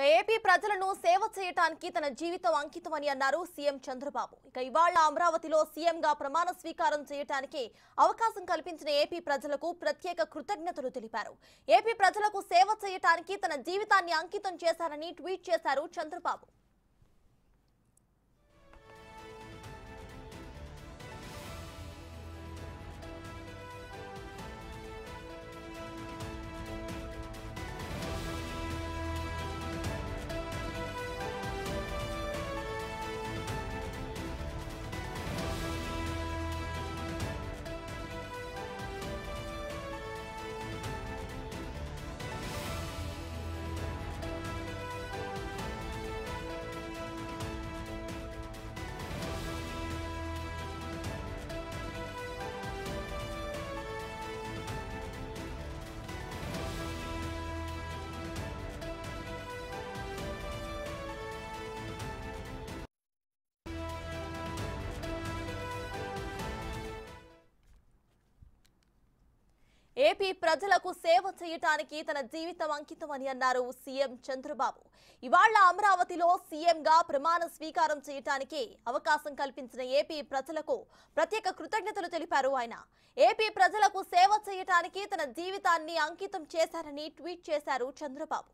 AP ప్రజలను సేవ చేయడానికి తన జీవితం అంకితమని అన్నారు సీఎం చంద్రబాబు. ఇవాళ అమరావతిలో సీఎంగా ప్రమాణ స్వీకారం చేయడానికి అవకాశం కల్పించిన ఏపీ ప్రజలకు ప్రత్యేక కృతజ్ఞతలు తెలిపారు. ఏపీ ప్రజలకు సేవ చేయడానికి తన జీవితాన్ని అంకితం చేశారని ట్వీట్ చేశారు చంద్రబాబు. ఏపీ ప్రజలకు సేవ చేయడానికి తన జీవితం అంకితమని అన్నారు సీఎం చంద్రబాబు. ఇవాళ అమరావతిలో సీఎంగా ప్రమాణ స్వీకారం చేయడానికి అవకాశం కల్పించిన ఏపీ ప్రజలకు ప్రత్యేక కృతజ్ఞతలు తెలిపారు ఆయన. ఏపీ ప్రజలకు సేవ చేయడానికి తన జీవితాన్ని అంకితం చేశారని ట్వీట్ చేశారు చంద్రబాబు.